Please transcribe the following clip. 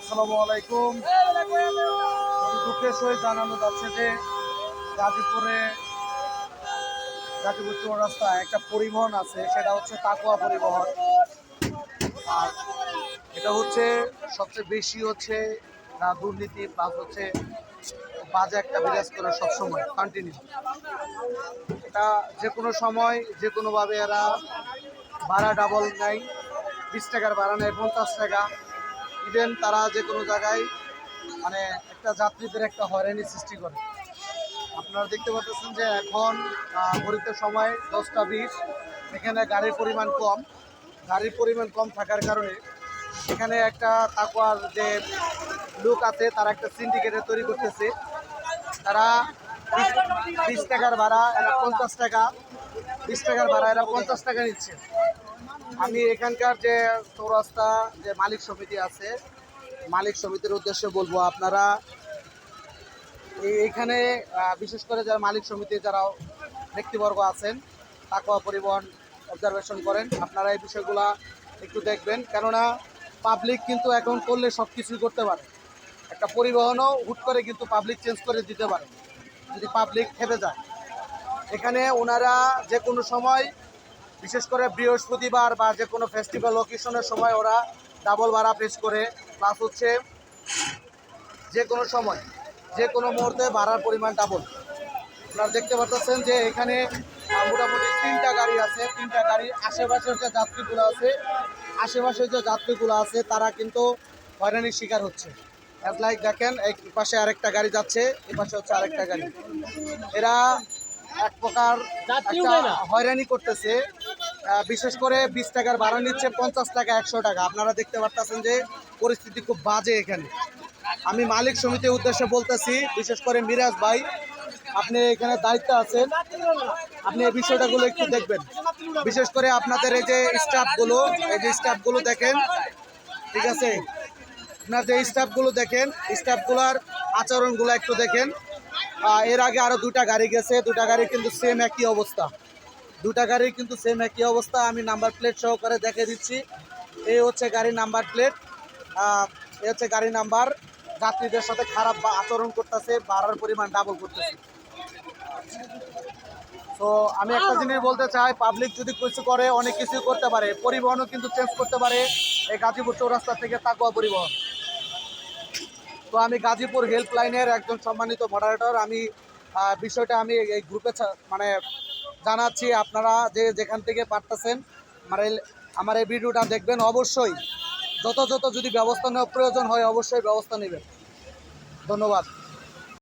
আসসালামু আলাইকুম। দুঃখের সহিত জানানো যাচ্ছে যে গাজীপুরে গাজীপুর চৌরাস্তায় একটা পরিবহন আছে, সেটা হচ্ছে তাকোয়া পরিবহন। আর এটা হচ্ছে সবচেয়ে বেশি হচ্ছে দুর্নীতি প্লাস হচ্ছে বাজে একটা বিরাজ করে সবসময় কন্টিনিউ। এটা যে কোনো সময় যে কোনোভাবে এরা ভাড়া ডাবল নেয়, 20 টাকার ভাড়া নেয় 50 টাকা। ইভেন তারা যে কোনো জায়গায় মানে একটা যাত্রীদের একটা হয়রানি সৃষ্টি করে। আপনারা দেখতে পাচ্ছেন যে এখন ঘড়িতে সময় 10টা 20। এখানে গাড়ির পরিমাণ কম থাকার কারণে এখানে একটা তাকওয়ার যে লোক আছে তারা একটা সিন্ডিকেটে তৈরি করতেছে। তারা 20 টাকার ভাড়া এরা 50 টাকা, 20 টাকার ভাড়া এরা 50 টাকা নিচ্ছে। আমি এখানকার যে চৌরাস্তা যে মালিক সমিতি আছে, মালিক সমিতির উদ্দেশ্যে বলবো, আপনারা এইখানে বিশেষ করে যারা মালিক সমিতি যারা ব্যক্তিবর্গ আছেন তাকওয়া পরিবহন অবজারভেশন করেন, আপনারা এই বিষয়গুলা একটু দেখবেন। কেননা পাবলিক কিন্তু এখন করলে সব কিছুই করতে পারে। একটা পরিবহনও হুট করে কিন্তু পাবলিক চেঞ্জ করে দিতে পারে যদি পাবলিক খেপে যায়। এখানে ওনারা যে কোনো সময়, বিশেষ করে বৃহস্পতিবার বা যে কোনো ফেস্টিভ্যাল অকেশনের সময় ওরা ডাবল ভাড়া পেশ করে, প্লাস হচ্ছে যে কোনো সময় যে কোনো মুহূর্তে ভাড়ার পরিমাণ ডাবল। আপনারা দেখতে পাচ্ছেন যে এখানে মোটামুটি 3টা গাড়ি আছে। 3টা গাড়ি আশেপাশের যে যাত্রীগুলো আছে তারা কিন্তু হয়রানির শিকার হচ্ছে। অ্যাজ লাইক দেখেন এই পাশে আরেকটা গাড়ি যাচ্ছে, এই পাশে হচ্ছে আরেকটা গাড়ি। এরা এক প্রকার একটা হয়রানি করতেছে। বিশেষ করে 20 টাকার ভাড়া নিচ্ছে, 50 টাকা 100 টাকা। আপনারা দেখতে পাচ্ছেন যে পরিস্থিতি খুব বাজে এখানে। আমি মালিক সমিতির উদ্দেশ্যে বলতেছি, বিশেষ করে মিরাজ ভাই, আপনি এখানে দায়িত্ব আছেন, আপনি এই বিষয়টাগুলো একটু দেখবেন। বিশেষ করে আপনাদের এই যে স্টাফগুলো দেখেন, ঠিক আছে, আপনার যে স্টাফগুলো দেখেন, স্টাফগুলোর আচরণগুলো একটু দেখেন। এর আগে আরও 2টা গাড়ি গেছে, 2টা গাড়ি কিন্তু সেম একই অবস্থা। আমি নাম্বার প্লেট সহকারে দেখে দিচ্ছি। এই হচ্ছে গাড়ির নাম্বার প্লেট, এই হচ্ছে গাড়ি নাম্বার। যাত্রীদের সাথে খারাপ আচরণ করতেছে, ভাড়ার পরিমাণ ডাবল করতেছে। তো আমি একটা জিনিস বলতে চাই, পাবলিক যদি কিছু করে অনেক কিছু করতে পারে, পরিবহনও কিন্তু চেঞ্জ করতে পারে। এই গাজীপুর চৌরাস্তা থেকে তাকওয়া পরিবহন। তো আমি গাজীপুর হেল্পলাইনের একজন সম্মানিত মডারেটর, আমি বিষয়টা আমি এই গ্রুপে মানে জানাচ্ছি। আপনারা যে যেখান থেকে পারতেছেন আমার এই ভিডিওটা দেখবেন। অবশ্যই যত যদি ব্যবস্থা নেওয়ার প্রয়োজন হয় অবশ্যই ব্যবস্থা নেবেন। ধন্যবাদ।